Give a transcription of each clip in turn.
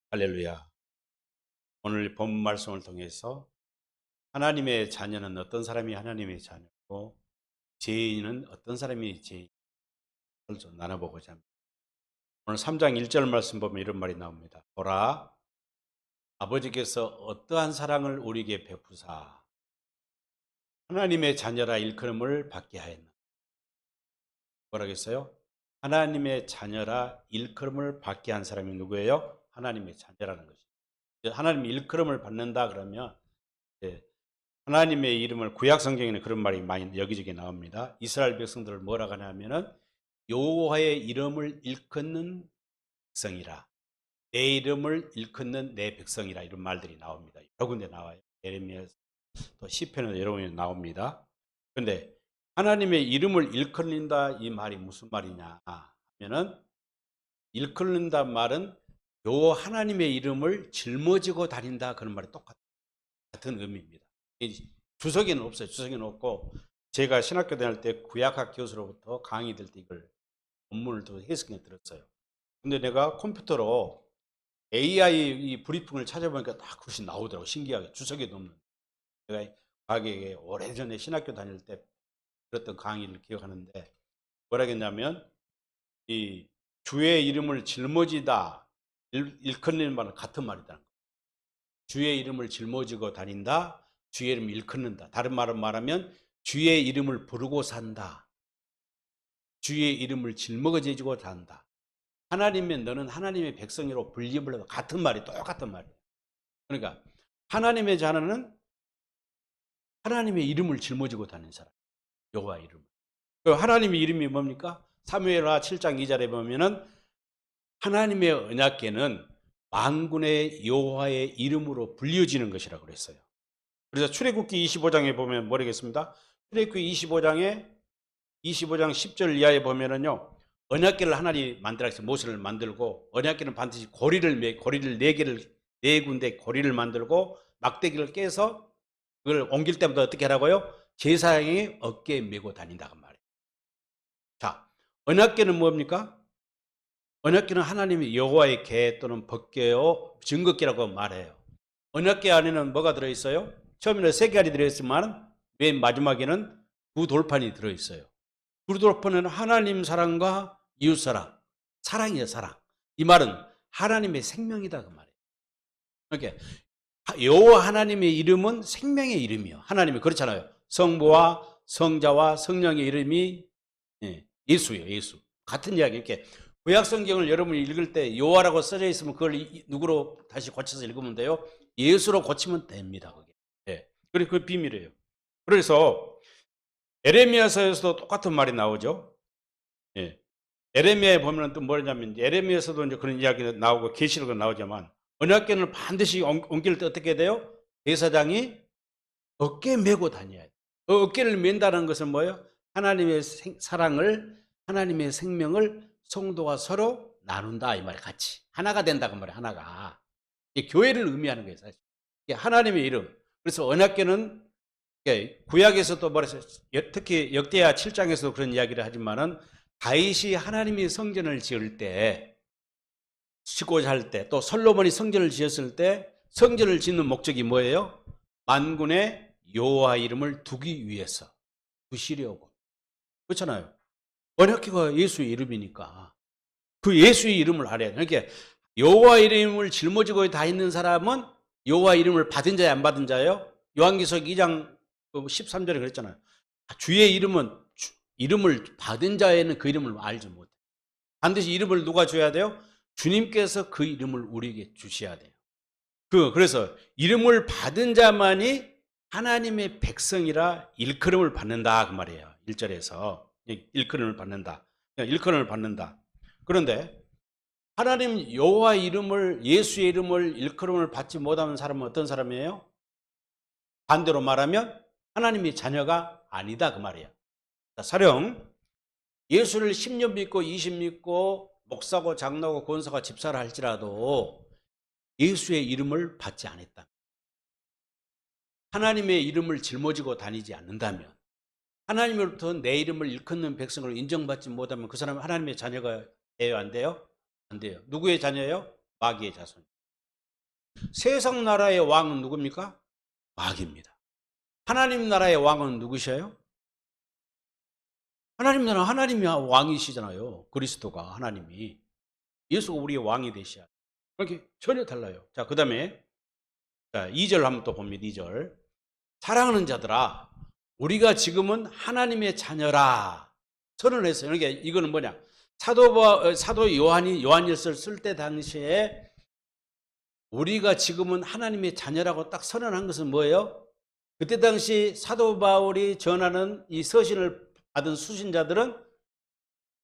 할렐루야. 오늘 본 말씀을 통해서 하나님의 자녀는 어떤 사람이 하나님의 자녀고 죄인은 어떤 사람이 죄인을 좀 나눠보고자 합니다. 오늘 3장 1절 말씀 보면 이런 말이 나옵니다. 보라, 아버지께서 어떠한 사랑을 우리에게 베푸사 하나님의 자녀라 일컬음을 받게 하였나. 뭐라겠어요? 하나님의 자녀라 일컬음을 받게 한 사람이 누구예요? 하나님의 자녀라는 것이죠. 하나님 일컬음을 받는다 그러면 이제 하나님의 이름을 구약 성경에는 그런 말이 많이 여기저기 나옵니다. 이스라엘 백성들을 뭐라고 하냐면은 여호와의 이름을 일컫는 백성이라, 내 이름을 일컫는 내 백성이라, 이런 말들이 나옵니다. 여러 군데 나와요. 예레미야 또 시편에도 여러 군데 나옵니다. 그런데 하나님의 이름을 일컬는다, 이 말이 무슨 말이냐 하면은, 일컬는다 말은 요 하나님의 이름을 짊어지고 다닌다, 그런 말이 같은 의미입니다. 주석에는 없어요. 주석에는 없고, 제가 신학교 다닐 때 구약학 교수로부터 강의 들 때 이걸 본문을 또 해석해 들었어요. 근데 내가 컴퓨터로 AI 이 브리핑을 찾아보니까 딱 그것이 나오더라고. 신기하게 주석에도 없는. 내가 과거에 오래전에 신학교 다닐 때 들었던 강의를 기억하는데, 뭐라 했냐면 이 주의 이름을 짊어지다, 일컫는 말은 같은 말이다. 주의 이름을 짊어지고 다닌다, 주의 이름을 일컫는다. 다른 말로 말하면 주의 이름을 부르고 산다, 주의 이름을 짊어지고 산다. 하나님의 너는 하나님의 백성이로 불림을 해도 같은 말이, 똑같은 말이에요. 그러니까 하나님의 자녀는 하나님의 이름을 짊어지고 다니는 사람, 여호와 이름. 그 하나님의 이름이 뭡니까? 사무엘하 7장 2절에 보면은 하나님의 언약궤는 만군의 여호와의 이름으로 불려지는 것이라고 그랬어요. 그래서 출애굽기 25장에 보면 뭐라겠습니다? 출애굽기 25장 10절 이하에 보면은요, 언약궤를 하나님이 만들라 해서 모세를 만들고, 언약궤는 반드시 고리를 네 군데 고리를 만들고 막대기를 깨서 그걸 옮길 때마다 어떻게 하라고요? 제사장이 어깨에 메고 다닌다고 말이에요. 자, 언약궤는 뭡니까? 언약궤는 하나님의 여호와의 궤 또는 법궤요, 증거궤라고 말해요. 언약궤 안에는 뭐가 들어있어요? 처음에는 세 개알이 들어있지만 맨 마지막에는 두 돌판이 들어있어요. 두 돌판은 하나님 사랑과 이웃 사랑, 사랑이에요, 사랑. 이 말은 하나님의 생명이다 그 말이에요. 그러니까 여호와 하나님의 이름은 생명의 이름이요. 하나님이 그렇잖아요. 성부와 성자와 성령의 이름이 예수예요, 예수. 같은 이야기. 이렇게 구약 성경을 여러분이 읽을 때 여호와라고 써져 있으면 그걸 누구로 다시 고쳐서 읽으면 돼요? 예수로 고치면 됩니다. 그게. 예. 그리고 그 비밀이에요. 그래서 에레미야서에서도 똑같은 말이 나오죠. 예. 에레미야에 보면 또 뭐냐면, 에레미야에서도 이제 그런 이야기가 나오고 계시록도 나오지만, 언약궤를 반드시 옮길 때 어떻게 돼요? 대사장이 어깨에 메고 다녀야 돼요. 어깨를 맨다는 것은 뭐예요? 하나님의 사랑을, 하나님의 생명을 성도가 서로 나눈다 이 말이에요. 같이 하나가 된다 그 말이에요. 하나가. 이게 교회를 의미하는 거예요, 사실. 이게 하나님의 이름. 그래서 언약궤는 구약에서도 말해서, 특히 역대하 7장에서도 그런 이야기를 하지만은, 다윗이 하나님의 성전을 지을 때, 짓고자 할 때, 또 솔로몬이 성전을 지었을 때 성전을 짓는 목적이 뭐예요? 만군의 여호와 이름을 두기 위해서, 두시려고. 그렇잖아요. 언약궤가 예수의 이름이니까 그 예수의 이름을 알아야 돼. 그러니까 여호와 이름을 짊어지고 다 있는 사람은 여호와 이름을 받은 자야, 안 받은 자예요? 요한계시록 2장 13절에 그랬잖아요. 주의 이름을 받은 자에는 그 이름을 알지 못해. 반드시 이름을 누가 줘야 돼요? 주님께서 그 이름을 우리에게 주셔야 돼요. 그래서 이름을 받은 자만이 하나님의 백성이라 일컬음을 받는다 그 말이에요. 1절에서 일컬음을 받는다. 일컬음을 받는다. 그런데 하나님 여호와 이름을, 예수의 이름을 일컬음을 받지 못하는 사람은 어떤 사람이에요? 반대로 말하면 하나님의 자녀가 아니다 그 말이에요. 사령 예수를 10년 믿고 20 믿고 목사고 장로고 권사가 집사를 할지라도 예수의 이름을 받지 않았다, 하나님의 이름을 짊어지고 다니지 않는다면, 하나님으로부터 내 이름을 일컫는 백성을 인정받지 못하면 그 사람은 하나님의 자녀가 돼요, 안 돼요? 안 돼요. 누구의 자녀예요? 마귀의 자손. 세상 나라의 왕은 누굽니까? 마귀입니다. 하나님 나라의 왕은 누구셔요? 하나님 나라 하나님이 왕이시잖아요. 그리스도가 하나님이. 예수가 우리의 왕이 되셔야. 이렇게 전혀 달라요. 자, 그다음에 2절 한번 또 봅니다. 2절. 사랑하는 자들아, 우리가 지금은 하나님의 자녀라 선언했어요. 그러니까 이거는 뭐냐? 사도 요한이 요한일서를 쓸 때 당시에 우리가 지금은 하나님의 자녀라고 딱 선언한 것은 뭐예요? 그때 당시 사도 바울이 전하는 이 서신을 받은 수신자들은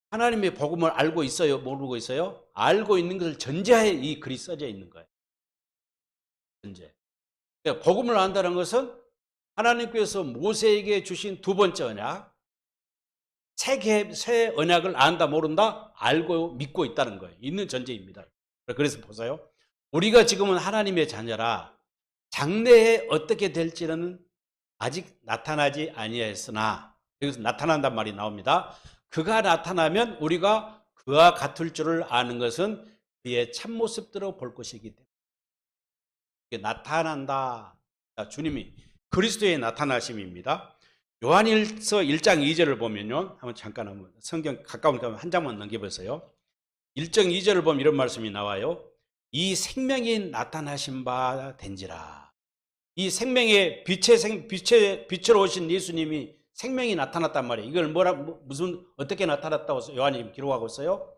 하나님의 복음을 알고 있어요? 모르고 있어요? 알고 있는 것을 전제하에 이 글이 써져 있는 거예요. 전제. 그러니까 복음을 안다는 것은 하나님께서 모세에게 주신 두 번째 언약, 새 언약을 안다 모른다 알고 믿고 있다는 거예요. 있는 전제입니다. 그래서 보세요. 우리가 지금은 하나님의 자녀라 장래에 어떻게 될지는 아직 나타나지 아니하였으나, 여기서 나타난단 말이 나옵니다. 그가 나타나면 우리가 그와 같을 줄을 아는 것은 그의 참모습대로 볼 것이기 때문에. 이게 나타난다. 주님이 그리스도의 나타나심입니다. 요한일서 1장 2절을 보면요. 한번 성경 가까운 한 장만 넘겨보세요. 1장 2절을 보면 이런 말씀이 나와요. 이 생명이 나타나신 바 된지라. 이 생명의 빛으로 오신 예수님이 생명이 나타났단 말이에요. 이걸 어떻게 나타났다고 요한이 기록하고 있어요?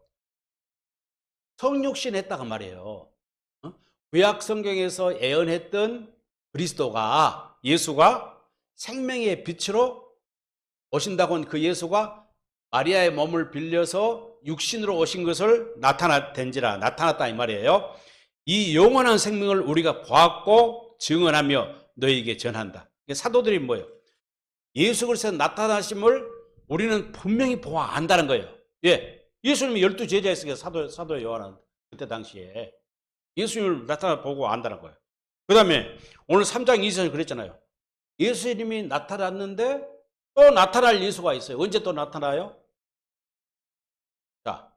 성육신 했다고 말이에요. 구약 성경에서 예언했던 그리스도가, 예수가 생명의 빛으로 오신다고 한 그 예수가 마리아의 몸을 빌려서 육신으로 오신 것을 나타났다 이 말이에요. 이 영원한 생명을 우리가 보았고 증언하며 너희에게 전한다. 사도들이 뭐예요? 예수 그리스도의 나타나심을 우리는 분명히 보아 안다는 거예요. 예, 예수님이 12제자였으니까 사도 요한은 그때 당시에 예수님을 나타나 보고 안다는 거예요. 그 다음에 오늘 3장 2절에 그랬잖아요. 예수님이 나타났는데 또 나타날 예수가 있어요. 언제 또 나타나요? 자,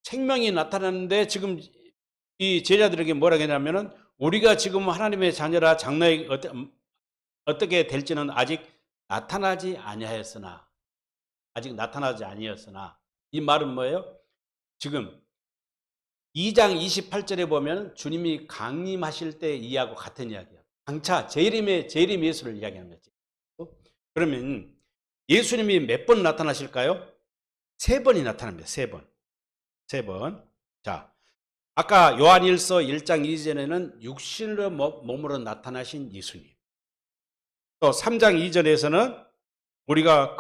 생명이 나타났는데 지금 이 제자들에게 뭐라고 했냐면은 우리가 지금 하나님의 자녀라 장래에 어떻게 될지는 아직 나타나지 아니하였으나, 이 말은 뭐예요? 지금 2장 28절에 보면 주님이 강림하실 때 이야기하고 같은 이야기예요. 장차 재림 예수를 이야기하는 거지. 그러면 예수님이 몇 번 나타나실까요? 3번이 나타납니다. 3번. 자, 아까 요한일서 1장 2절에는 육신으로 몸으로 나타나신 예수님. 또 3장 2절에서는 우리가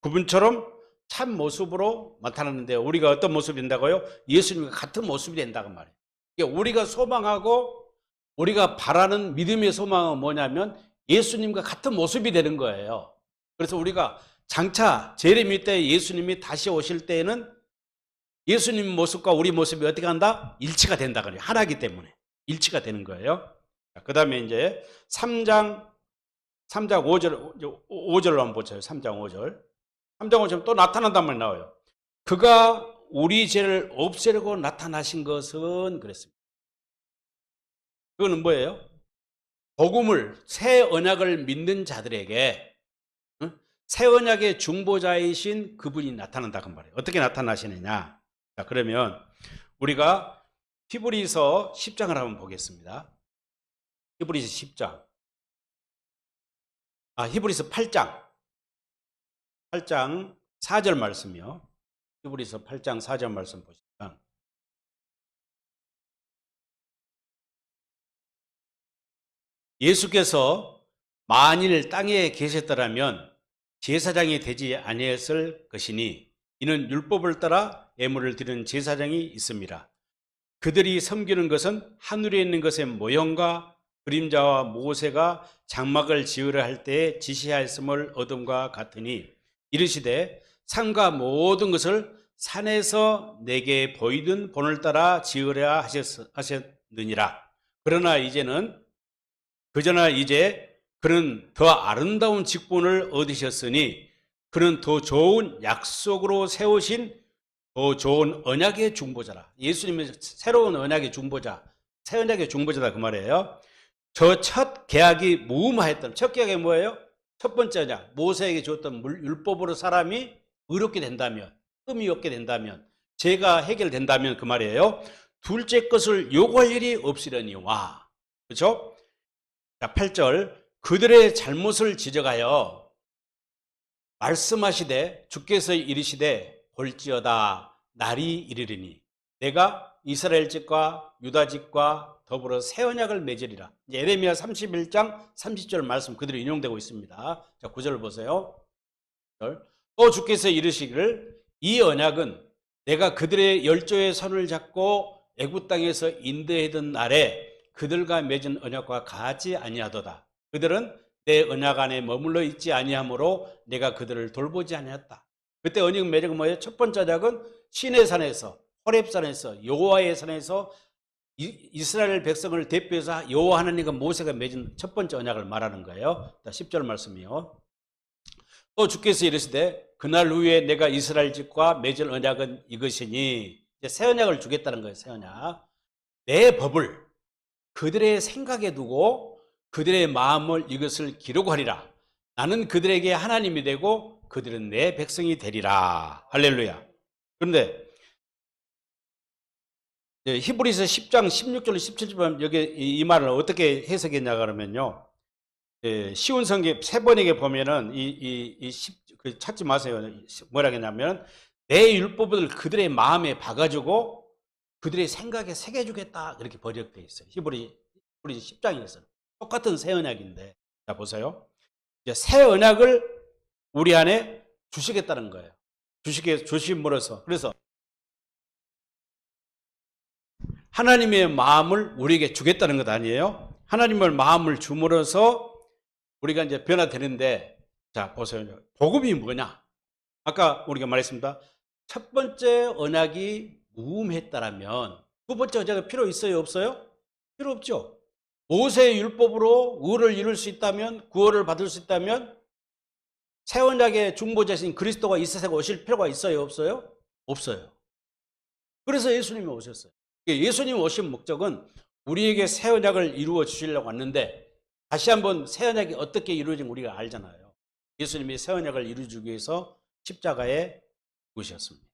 그분처럼 참 모습으로 나타났는데 우리가 어떤 모습이 된다고요? 예수님과 같은 모습이 된다고 말이에요. 그러니까 우리가 소망하고 우리가 바라는 믿음의 소망은 뭐냐면 예수님과 같은 모습이 되는 거예요. 그래서 우리가 장차 재림 때 예수님이 다시 오실 때에는 예수님 모습과 우리 모습이 어떻게 한다? 일치가 된다 그래요. 하나이기 때문에 일치가 되는 거예요. 그 다음에 이제 3장 5절로 한번 보세요. 3장 5절 또 나타난단 말이 나와요. 그가 우리 죄를 없애려고 나타나신 것은 그랬습니다. 그거는 뭐예요? 복음을, 새 언약을 믿는 자들에게 새 언약의 중보자이신 그분이 나타난다고 말이에요. 어떻게 나타나시느냐? 자, 그러면 우리가 히브리서 10장을 한번 보겠습니다. 히브리서 10장. 히브리서 8장 4절 말씀이요. 히브리서 8장 4절 말씀 보시면 예수께서 만일 땅에 계셨더라면 제사장이 되지 아니했을 것이니 이는 율법을 따라 예물을 드리는 제사장이 있습니다. 그들이 섬기는 것은 하늘에 있는 것의 모형과 그림자와 모세가 장막을 지으려 할 때에 지시하였음을 얻음과 같으니 이르시되 산과 모든 것을 산에서 내게 보이던 본을 따라 지으려 하셨느니라. 그러나 이제 그는 더 아름다운 직분을 얻으셨으니 그는 더 좋은 약속으로 세우신 더 좋은 언약의 중보자라. 예수님은 새로운 언약의 중보자, 새 언약의 중보자다 그 말이에요. 저 첫 계약이 무음하였던 첫 계약이 뭐예요? 첫 번째 언약 모세에게 주었던 율법으로 사람이 의롭게 된다면 흠이 없게 된다면 죄가 해결된다면 그 말이에요. 둘째 것을 요구할 일이 없으려니와 그렇죠? 자 8절 그들의 잘못을 지적하여 말씀하시되 주께서 이르시되 볼지어다 날이 이르리니 내가 이스라엘 집과 유다 집과 더불어 새 언약을 맺으리라. 예레미야 31장 30절 말씀 그대로 인용되고 있습니다. 자 9절 보세요. 또 주께서 이르시기를 이 언약은 내가 그들의 열조의 손을 잡고 애굽 땅에서 인도하던 날에 그들과 맺은 언약과 같이 아니하도다. 그들은 내 언약 안에 머물러 있지 아니하므로 내가 그들을 돌보지 아니했다. 그때 언약 맺은 건 뭐예요? 첫 번째 언약은 시내 산에서 호렙산에서 여호와의 산에서 이스라엘 백성을 대표해서 여호와 하나님과 모세가 맺은 첫 번째 언약을 말하는 거예요. 10절 말씀이요. 또 주께서 이르시되 그날 후에 내가 이스라엘 집과 맺을 언약은 이것이니 이제 새 언약을 주겠다는 거예요. 새 언약. 내 법을 그들의 생각에 두고 그들의 마음을 이것을 기록하리라. 나는 그들에게 하나님이 되고 그들은 내 백성이 되리라. 할렐루야. 그런데 히브리서 10장 16절 17절 보면 여기 이 말을 어떻게 해석했냐 그러면요. 쉬운 성경 세 번에게 보면은 찾지 마세요. 뭐라 했냐면 내 율법을 그들의 마음에 박아주고 그들의 생각에 새겨주겠다 이렇게 번역되어 있어요. 히브리 10장에서는 똑같은 새 언약인데 자 보세요. 이제 새 언약을 우리 안에 주시겠다는 거예요. 주심으로써 그래서 하나님의 마음을 우리에게 주겠다는 것 아니에요? 하나님의 마음을 줌으로써 우리가 이제 변화되는데 자 보세요. 복음이 뭐냐? 아까 우리가 말했습니다. 첫 번째 언약이 무음했다라면 두 번째 언약이 필요 있어요? 없어요? 필요 없죠. 모세의 율법으로 의를 이룰 수 있다면 구원을 받을 수 있다면 새 언약의 중보자신 그리스도가 이 세상에 오실 필요가 있어요? 없어요? 없어요. 그래서 예수님이 오셨어요. 예수님 오신 목적은 우리에게 새 언약을 이루어 주시려고 왔는데 다시 한번 새 언약이 어떻게 이루어진지 우리가 알잖아요. 예수님이 새 언약을 이루어주기 위해서 십자가에 죽으셨습니다.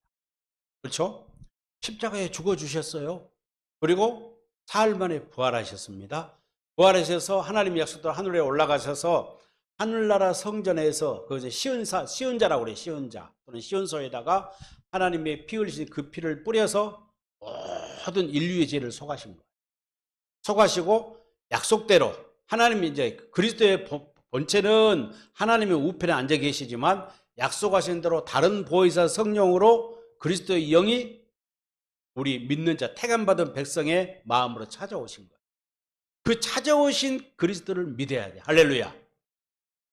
그렇죠? 십자가에 죽어주셨어요. 그리고 사흘 만에 부활하셨습니다. 부활하셔서 하나님의 약속대로 하늘에 올라가셔서 하늘나라 성전에서 그 시은자라고 그래요. 시은자 또는 시은소에다가 하나님의 피 흘리신 그 피를 뿌려서 모든 인류의 죄를 속하신 거예요. 속하시고 약속대로 하나님이 이제 그리스도의 본체는 하나님의 우편에 앉아 계시지만 약속하신 대로 다른 보혜사 성령으로 그리스도의 영이 우리 믿는 자 택함받은 백성의 마음으로 찾아오신 거예요. 그 찾아오신 그리스도를 믿어야 돼. 할렐루야.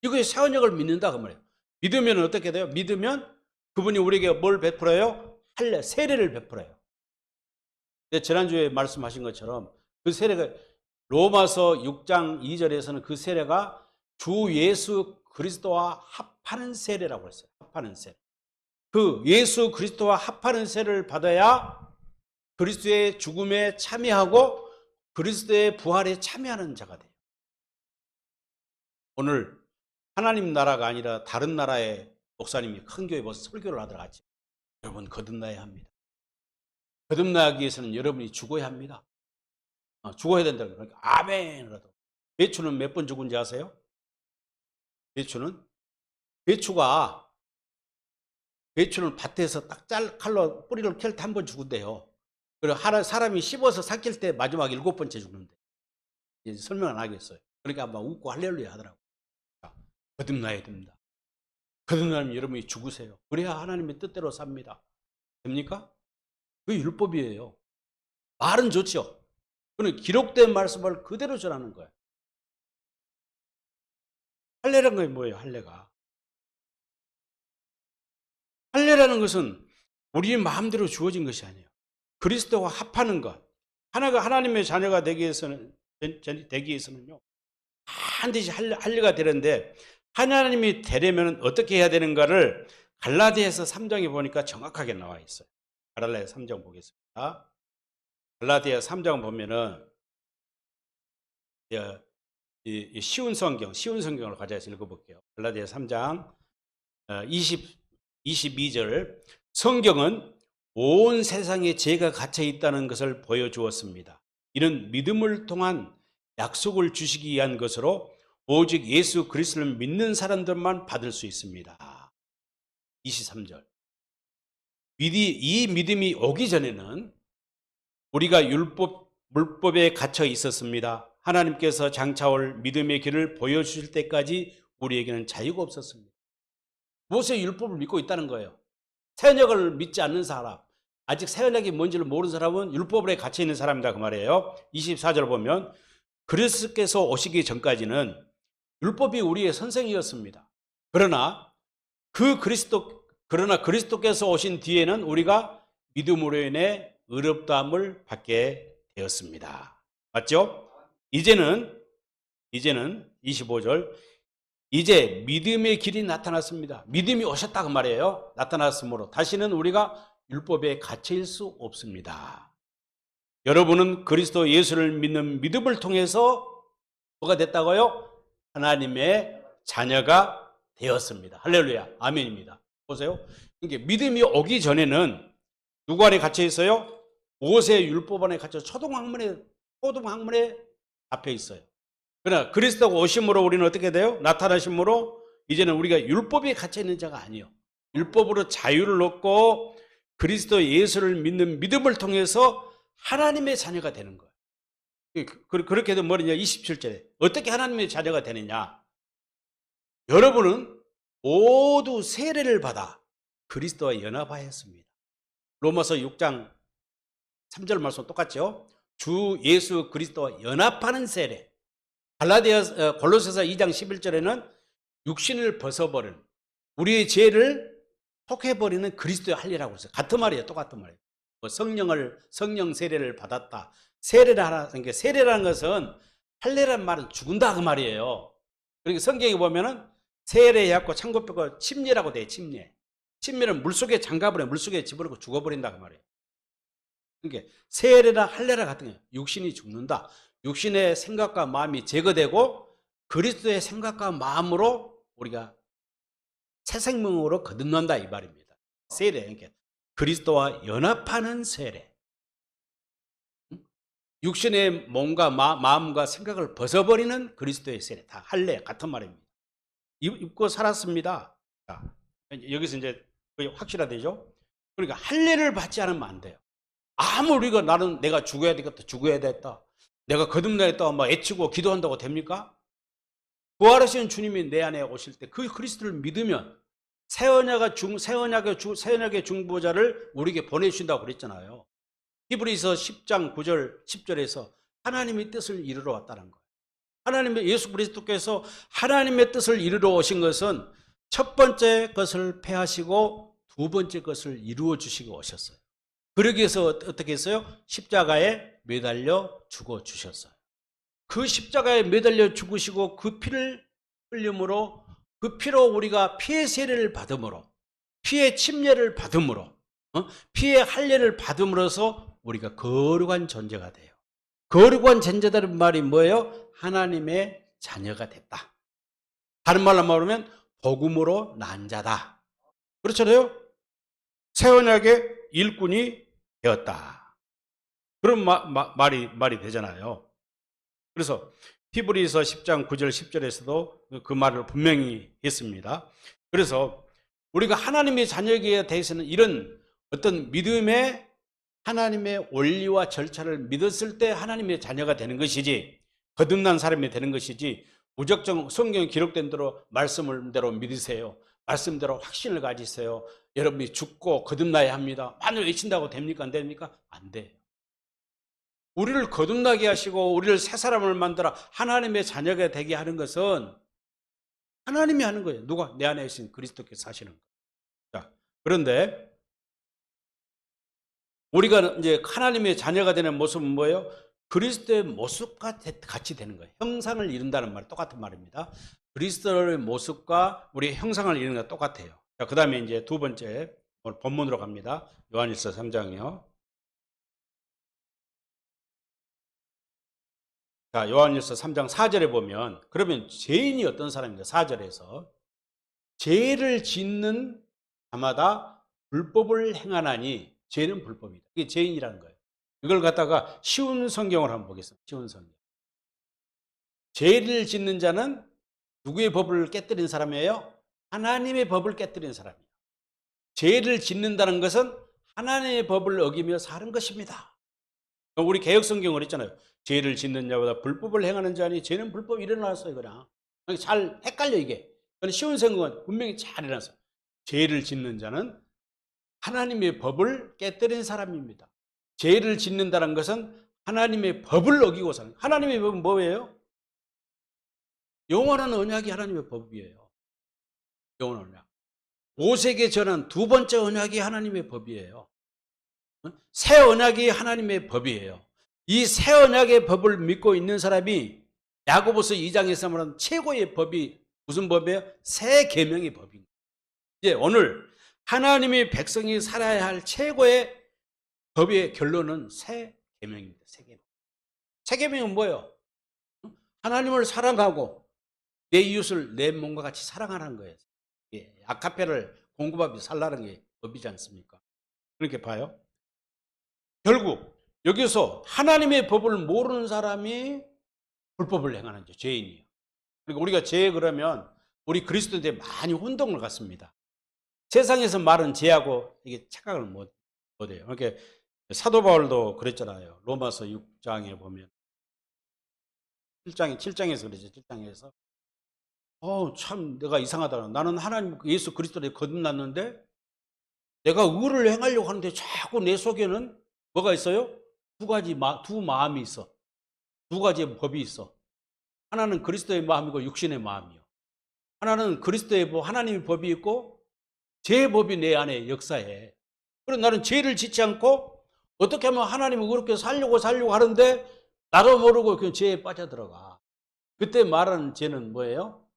이거 새 언약을 믿는다 그 말이에요. 믿으면 어떻게 돼요? 믿으면 그분이 우리에게 뭘 베풀어요? 세례를 베풀어요. 지난주에 말씀하신 것처럼 그 세례가 로마서 6장 2절에서는 그 세례가 주 예수 그리스도와 합하는 세례라고 했어요. 합하는 세례. 그 예수 그리스도와 합하는 세례를 받아야 그리스도의 죽음에 참여하고 그리스도의 부활에 참여하는 자가 돼요. 오늘 하나님 나라가 아니라 다른 나라의 목사님이 큰 교회 와서 설교를 하더라 같이. 여러분 거듭나야 합니다. 거듭나기 위해서는 여러분이 죽어야 합니다. 죽어야 된다. 그러니까 아멘이라도. 배추는 몇 번 죽은지 아세요? 배추가 배추는 밭에서 딱 칼로 뿌리를 캘 때 한 번 죽은대요. 그리고 사람이 씹어서 삭힐 때 마지막 7번째 죽는데. 이제 설명 안 하겠어요. 그러니까 막 웃고 할렐루야 하더라고요. 거듭나야 됩니다. 거듭나면 여러분이 죽으세요. 그래야 하나님의 뜻대로 삽니다. 됩니까? 그게 율법이에요. 말은 좋죠. 그는 기록된 말씀을 그대로 전하는 거예요. 할례라는 게 뭐예요? 할례가. 할례라는 것은 우리 마음대로 주어진 것이 아니에요. 그리스도와 합하는 것. 하나님의 자녀가 되기 위해서는요. 반드시 할례가 되는데 하나님이 되려면 어떻게 해야 되는가를 갈라디아서 3장에 보니까 정확하게 나와 있어요. 갈라디아 3장 보겠습니다. 갈라디아 3장 보면은 이 쉬운 성경을 가져서 읽어볼게요. 갈라디아 3장 22절. 성경은 온 세상에 죄가 갇혀 있다는 것을 보여주었습니다. 이는 믿음을 통한 약속을 주시기 위한 것으로 오직 예수 그리스도를 믿는 사람들만 받을 수 있습니다. 23절. 이 믿음이 오기 전에는 우리가 물법에 갇혀 있었습니다. 하나님께서 장차올 믿음의 길을 보여주실 때까지 우리에게는 자유가 없었습니다. 모세의 율법을 믿고 있다는 거예요. 새 언약을 믿지 않는 사람, 아직 새 언약이 뭔지를 모르는 사람은 율법에 갇혀 있는 사람이다 그 말이에요. 24절 보면 그리스도께서 오시기 전까지는 율법이 우리의 선생이었습니다. 그러나 그리스도께서 오신 뒤에는 우리가 믿음으로 인해 의롭다함을 받게 되었습니다. 맞죠? 이제는 25절, 이제 믿음의 길이 나타났습니다. 믿음이 오셨다 그 말이에요. 나타났으므로 다시는 우리가 율법에 갇힐 수 없습니다. 여러분은 그리스도 예수를 믿는 믿음을 통해서 뭐가 됐다고요? 하나님의 자녀가 되었습니다. 할렐루야. 아멘입니다. 보세요. 이게 믿음이 오기 전에는 누구 안에 갇혀 있어요? 모세 율법 안에 갇혀 초등학문에 앞에 있어요. 그러나 그리스도가 오심으로 우리는 어떻게 돼요? 나타나심으로 이제는 우리가 율법에 갇혀 있는 자가 아니에요. 율법으로 자유를 얻고 그리스도 예수를 믿는 믿음을 통해서 하나님의 자녀가 되는 거예요. 그렇게 되면 뭐냐? 27절에 어떻게 하나님의 자녀가 되느냐? 여러분은 모두 세례를 받아 그리스도와 연합하였습니다. 로마서 6장 3절 말씀 똑같죠? 주 예수 그리스도와 연합하는 세례. 골로새서 2장 11절에는 육신을 벗어버린 우리의 죄를 속해버리는 그리스도의 할례라고 했어요. 같은 말이에요. 똑같은 말이에요. 성령 세례를 받았다. 세례를 하나, 그러니까 세례라는 것은 할례란 말은 죽은다 그 말이에요. 그러니까 성경에 보면은 세례해갖고 창고뼈가 침례라고 돼요. 침례는 물속에 장가버려 물속에 집어넣고 죽어버린다 그 말이에요. 그러니까 세례나 할례라 같은 거예요. 육신이 죽는다. 육신의 생각과 마음이 제거되고 그리스도의 생각과 마음으로 우리가 새 생명으로 거듭난다 이 말입니다. 세례, 그러니까 그리스도와 연합하는 세례. 육신의 몸과 마음과 생각을 벗어버리는 그리스도의 세례. 다 할례 같은 말입니다. 입고 살았습니다. 자, 여기서 이제 확실하되죠? 그러니까 할례를 받지 않으면 안 돼요. 아무리 우리가 나는 내가 죽어야 되겠다, 죽어야 됐다, 내가 거듭나겠다, 막 애치고 기도한다고 됩니까? 부활하신 주님이 내 안에 오실 때 그 그리스도를 믿으면 새 언약의 중보자를 우리에게 보내주신다고 그랬잖아요. 히브리서 10장 9절 10절에서 하나님의 뜻을 이루러 왔다는 거예요. 하나님의 예수 그리스도께서 하나님의 뜻을 이루러 오신 것은 첫 번째 것을 폐하시고 두 번째 것을 이루어 주시고 오셨어요. 그러기 위해서 어떻게 했어요? 십자가에 매달려 죽어 주셨어요. 그 십자가에 매달려 죽으시고 그 피를 흘림으로 그 피로 우리가 피의 세례를 받음으로 피의 침례를 받음으로 피의 할례를 받음으로써 우리가 거룩한 존재가 돼요. 거룩한 존재다는 말이 뭐예요? 하나님의 자녀가 됐다. 다른 말로 말하면 복음으로 난 자다. 그렇잖아요. 새 언약의 일꾼이 되었다. 그런 말이 되잖아요. 그래서 히브리서 10장 9절 10절에서도 그 말을 분명히 했습니다. 그래서 우리가 하나님의 자녀에게 대해서는 이런 어떤 믿음의 하나님의 원리와 절차를 믿었을 때 하나님의 자녀가 되는 것이지, 거듭난 사람이 되는 것이지, 무작정 성경에 기록된 대로 말씀대로 믿으세요, 말씀대로 확신을 가지세요, 여러분이 죽고 거듭나야 합니다, 만을 외친다고 됩니까? 안 됩니까? 안 돼요. 우리를 거듭나게 하시고 우리를 새 사람을 만들어 하나님의 자녀가 되게 하는 것은 하나님이 하는 거예요. 누가? 내 안에 계신 그리스도께서 하시는 거예요. 자, 그런데 우리가 이제 하나님의 자녀가 되는 모습은 뭐예요? 그리스도의 모습과 같이 되는 거예요. 형상을 이룬다는 말, 똑같은 말입니다. 그리스도의 모습과 우리의 형상을 이루는 거 똑같아요. 자, 그 다음에 이제 두 번째, 오늘 본문으로 갑니다. 요한일서 3장이요. 자, 요한일서 3장 4절에 보면 그러면 죄인이 어떤 사람입니다. 4절에서 죄를 짓는 자마다 불법을 행하나니 죄는 불법이다. 이게 죄인이라는 거예요. 이걸 갖다가 쉬운 성경을 한번 보겠습니다. 쉬운 성경. 죄를 짓는 자는 누구의 법을 깨뜨린 사람이에요? 하나님의 법을 깨뜨린 사람이에요. 죄를 짓는다는 것은 하나님의 법을 어기며 사는 것입니다. 우리 개혁성경을 했잖아요. 죄를 짓는 자보다 불법을 행하는 자니 죄는 불법이 일어났어요. 그냥 잘 헷갈려 이게. 쉬운 성경은 분명히 잘 일어났어요. 죄를 짓는 자는 하나님의 법을 깨뜨린 사람입니다. 죄를 짓는다는 것은 하나님의 법을 어기고 사는. 하나님의 법은 뭐예요? 영원한 언약이 하나님의 법이에요. 영원한 언약. 모세에게 전한 두 번째 언약이 하나님의 법이에요. 새 언약이 하나님의 법이에요. 이 새 언약의 법을 믿고 있는 사람이 야고보서 2장에서 말하는 최고의 법이 무슨 법이에요? 새 계명의 법입니다. 이제 오늘 하나님의 백성이 살아야 할 최고의 법의 결론은 새 계명입니다. 새 계명. 새 계명은 뭐예요? 하나님을 사랑하고 내 이웃을 내 몸과 같이 사랑하는 거예요. 아카페를 공급하며 살라는 게 법이지 않습니까? 그렇게 봐요. 결국 여기서 하나님의 법을 모르는 사람이 불법을 행하는 죄인이에요. 그리고 우리가 죄 그러면 우리 그리스도인들이 많이 혼동을 갖습니다. 세상에서 말은 죄하고 이게 착각을 못해요. 그러니까 사도 바울도 그랬잖아요. 로마서 6장에 보면 7장에서 그러죠. 7장에서 참 내가 이상하다. 나는 하나님 예수 그리스도에 거듭났는데 내가 의를 행하려고 하는데 자꾸 내 속에는 뭐가 있어요? 두 마음이 있어. 두 가지의 법이 있어. 하나는 그리스도의 마음이고 육신의 마음이요. 하나는 그리스도의 법, 하나님의 법이 있고 죄의 법이 내 안에 역사해. 그래서 나는 죄를 짓지 않고 어떻게 하면 하나님을 그렇게 살려고 하는데 나도 모르고 그 죄에 빠져들어가. 그때 말하는 죄는 뭐예요?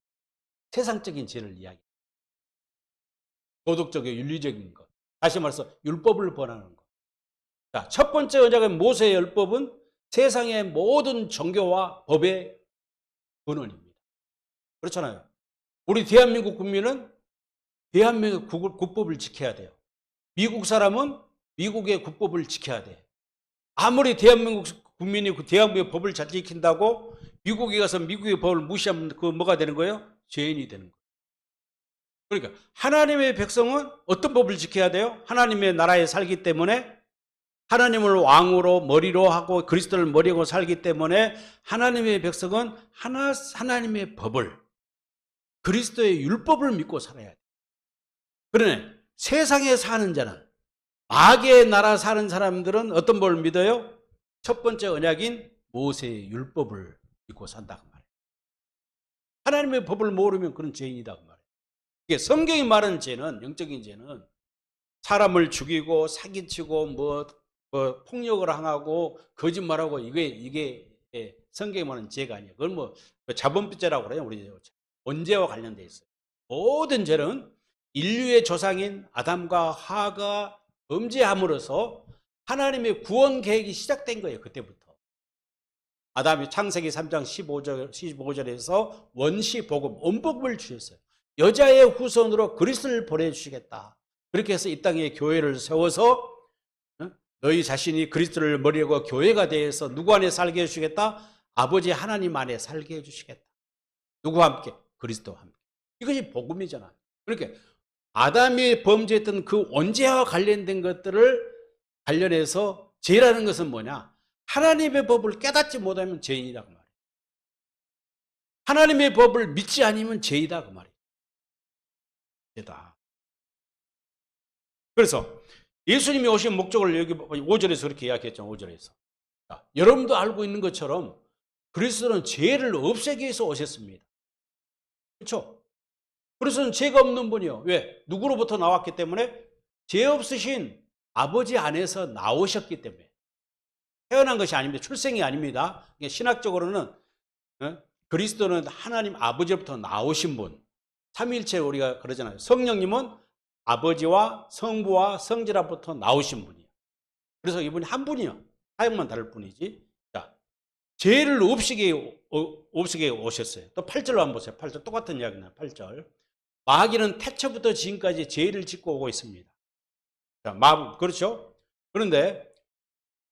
세상적인 죄를 이야기해요. 도덕적인 윤리적인 것. 다시 말해서 율법을 범하는 것. 자, 첫 번째 언약은 모세의 율법은 세상의 모든 종교와 법의 근원입니다. 그렇잖아요. 우리 대한민국 국민은 대한민국 국법을 지켜야 돼요. 미국 사람은 미국의 국법을 지켜야 돼. 아무리 대한민국 국민이 대한민국의 법을 잘 지킨다고 미국에 가서 미국의 법을 무시하면 그 뭐가 되는 거예요? 죄인이 되는 거예요. 그러니까 하나님의 백성은 어떤 법을 지켜야 돼요? 하나님의 나라에 살기 때문에 하나님을 왕으로 머리로 하고 그리스도를 머리로 살기 때문에 하나님의 백성은 하나님의 법을 그리스도의 율법을 믿고 살아야 돼요. 그러네 세상에 사는 자는 악의 나라 사는 사람들은 어떤 법을 믿어요? 첫 번째 언약인 모세의 율법을 믿고 산다고 말해요. 하나님의 법을 모르면 그런 죄인이라고 말해요. 이게 성경이 말하는 죄는 영적인 죄는 사람을 죽이고 사기치고 폭력을 하고 거짓말하고 이게 성경이 말하는 죄가 아니에요. 그건 자본죄라고 그래요. 우리 원죄와 관련돼 있어요. 모든 죄는 인류의 조상인 아담과 하가 범죄함으로써 하나님의 구원 계획이 시작된 거예요. 그때부터. 아담이 창세기 3장 15절에서 원시 복음, 원복음을 주셨어요. 여자의 후손으로 그리스도를 보내주시겠다. 그렇게 해서 이 땅에 교회를 세워서 너희 자신이 그리스도를 머리하고 교회가 되어서 누구 안에 살게 해주시겠다? 아버지 하나님 안에 살게 해주시겠다. 누구와 함께? 그리스도와 함께. 이것이 복음이잖아. 그러니까 아담이 범죄했던 그 원죄와 관련된 것들을 관련해서 죄라는 것은 뭐냐? 하나님의 법을 깨닫지 못하면 죄인이다 그 말이에요. 하나님의 법을 믿지 않으면 죄이다 그 말이에요. 죄다. 그래서 예수님이 오신 목적을 여기 5절에서 그렇게 이야기했죠. 5절에서. 자, 여러분도 알고 있는 것처럼 그리스도는 죄를 없애기 위해서 오셨습니다. 그렇죠? 그리스도는 죄가 없는 분이요. 왜? 누구로부터 나왔기 때문에? 죄 없으신 아버지 안에서 나오셨기 때문에. 태어난 것이 아닙니다. 출생이 아닙니다. 신학적으로는 그리스도는 하나님 아버지로부터 나오신 분. 삼위일체 우리가 그러잖아요. 성령님은 아버지와 성부와 성자로부터 나오신 분이에요. 그래서 이분이 한 분이요. 사역만 다를 뿐이지. 자, 죄를 없애게 오셨어요. 또 8절로 한번 보세요. 8절 똑같은 이야기나 8절. 마귀는 태초부터 지금까지 죄를 짓고 오고 있습니다. 자, 그렇죠? 그런데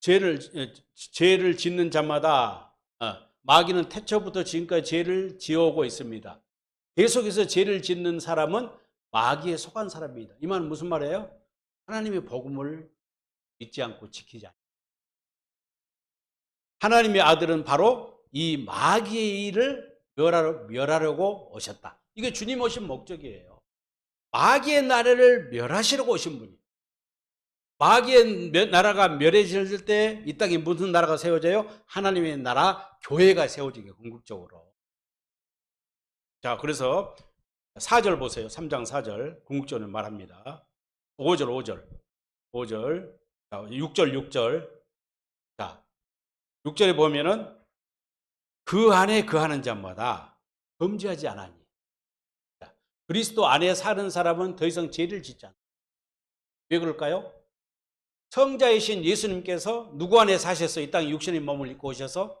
죄를 짓는 자마다 마귀는 태초부터 지금까지 죄를 지어오고 있습니다. 계속해서 죄를 짓는 사람은 마귀에 속한 사람입니다. 이 말은 무슨 말이에요? 하나님의 복음을 믿지 않고 지키지 않습니다. 하나님의 아들은 바로 이 마귀의 일을 멸하려고 오셨다. 이게 주님 오신 목적이에요. 마귀의 나라를 멸하시려고 오신 분이에요. 마귀의 나라가 멸해질 때 이 땅에 무슨 나라가 세워져요? 하나님의 나라, 교회가 세워지게 궁극적으로. 자, 그래서 4절 보세요. 3장 4절 궁극적으로 말합니다. 5절. 자, 6절. 자, 6절에 보면은 그 안에 거하는 자마다 범죄하지 않으니. 자, 그리스도 안에 사는 사람은 더 이상 죄를 짓지 않아요. 왜 그럴까요? 성자이신 예수님께서 누구 안에 사셔서 이 땅에 육신의 몸을 입고 오셔서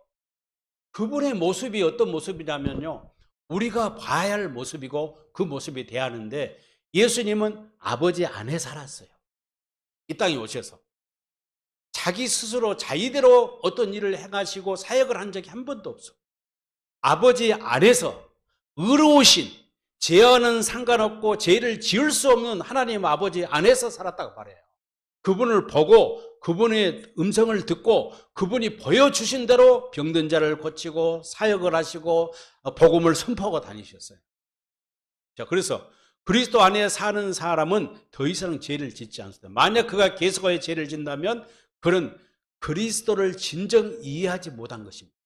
그분의 모습이 어떤 모습이냐면요, 우리가 봐야 할 모습이고 그 모습이 돼야 하는데 예수님은 아버지 안에 살았어요. 이 땅에 오셔서 자기 스스로 자의대로 어떤 일을 행하시고 사역을 한 적이 한 번도 없어. 아버지 안에서 의로우신, 죄와는 상관없고 죄를 지을 수 없는 하나님 아버지 안에서 살았다고 말해요. 그분을 보고 그분의 음성을 듣고 그분이 보여주신 대로 병든 자를 고치고 사역을 하시고 복음을 선포하고 다니셨어요. 자, 그래서 그리스도 안에 사는 사람은 더 이상 죄를 짓지 않습니다. 만약 그가 계속하여 죄를 짓는다면 그는 그리스도를 진정 이해하지 못한 것입니다.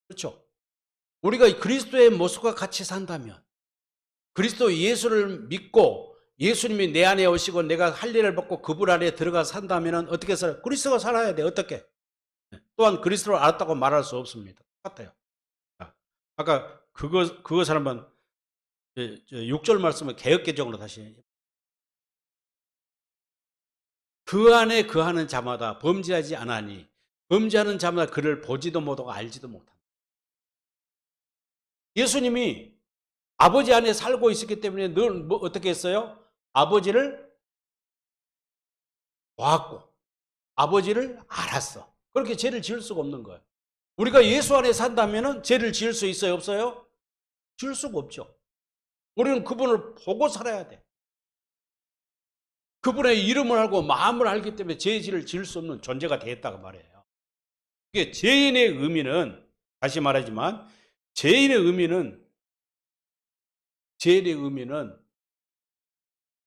그렇죠? 우리가 그리스도의 모습과 같이 산다면, 그리스도 예수를 믿고 예수님이 내 안에 오시고 내가 할 일을 받고 그분 안에 들어가 산다면 어떻게 살아요? 그리스도가 살아야 돼. 어떻게? 또한 그리스도를 알았다고 말할 수 없습니다. 똑같아요. 아까 그것을 한번 6절 말씀을 개역개정으로 다시. 그 안에 거하는 자마다 범죄하지 않으니 범죄하는 자마다 그를 보지도 못하고 알지도 못한다. 예수님이 아버지 안에 살고 있었기 때문에 늘 어떻게 했어요? 아버지를 보았고 아버지를 알았어. 그렇게 죄를 지을 수가 없는 거예요. 우리가 예수 안에 산다면 죄를 지을 수 있어요? 없어요? 지을 수가 없죠. 우리는 그분을 보고 살아야 돼. 그분의 이름을 알고 마음을 알기 때문에 죄를 지을 수 없는 존재가 되었다고 말해요. 이게 죄인의 의미는, 다시 말하지만 죄인의 의미는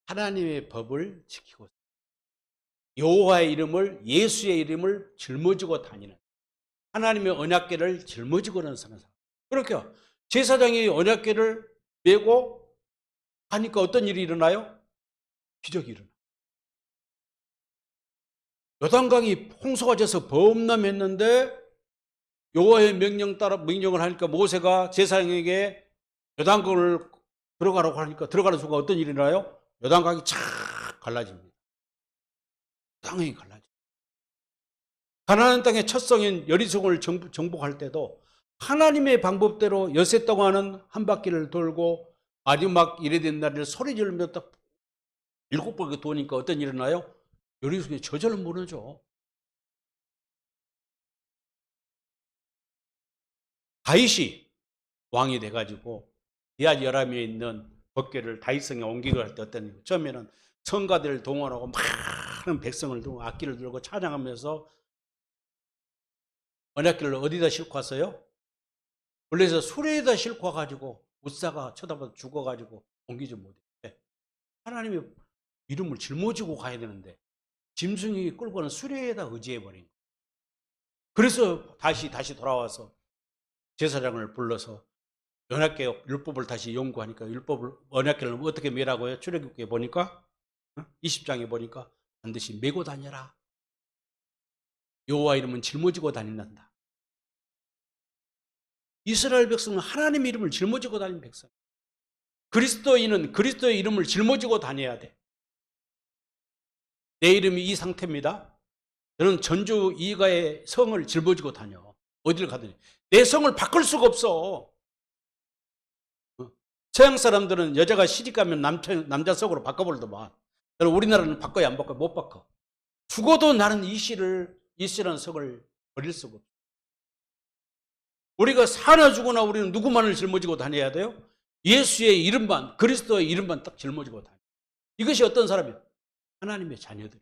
하나님의 법을 지키고 여호와의 이름을, 예수의 이름을 짊어지고 다니는, 하나님의 언약궤를 짊어지고 사는 사람. 그렇게 제사장이 언약궤를 메고 하니까 어떤 일이 일어나요? 기적이 일어나요. 요단강이 홍수가 져서 범람했는데 여호와의 명령을 하니까 모세가 제사장에게 요단강을 들어가라고 하니까 들어가는 순간 어떤 일이 일어나요? 요단강이 쫙 갈라집니다. 땅이 갈라집니다. 가나안 땅의 첫 성인 여리고를 정복할 때도 하나님의 방법대로 여세 동안은 한 바퀴를 돌고 마지막 이래 된 날을 소리 지르며 딱 7바퀴 도니까 어떤 일이 일어나요? 여리고에 저절로 무너져. 다윗이 왕이 돼가지고 기앗 여람에 있는 법궤를 다윗성에 옮기고 할 때 어떤 일? 처음에는 성가들을 동원하고 많은 백성을 두고 악기를 들고 찬양하면서 언약궤를 어디다 싣고 왔어요? 원래서 수레에다 싣고 와가지고 웃사가 쳐다봐서 죽어가지고 옮기지 못했대. 하나님의 이름을 짊어지고 가야 되는데 짐승이 끌고는 수레에다 의지해버린 거예요. 그래서 다시 돌아와서 제사장을 불러서 언약궤 율법을 다시 연구하니까 언약궤를 어떻게 매라고요? 출애굽기에 보니까 20장에 보니까 반드시 메고 다녀라. 여호와 이름은 짊어지고 다닌단다. 이스라엘 백성은 하나님 이름을 짊어지고 다니는 백성. 그리스도인은 그리스도의 이름을 짊어지고 다녀야 돼. 내 이름이 이 상태입니다. 저는 전주 이가의 성을 짊어지고 다녀. 어디를 가더니 내 성을 바꿀 수가 없어. 서양 사람들은 여자가 시집가면 남자 속으로 바꿔버리더만. 우리나라는 바꿔야 안 바꿔? 못 바꿔. 죽어도 나는 이씨라는 성을 버릴 수가 없어. 우리가 사나 죽거나 우리는 누구만을 짊어지고 다녀야 돼요? 예수의 이름만, 그리스도의 이름만 딱 짊어지고 다녀요. 이것이 어떤 사람이에요? 하나님의 자녀들이.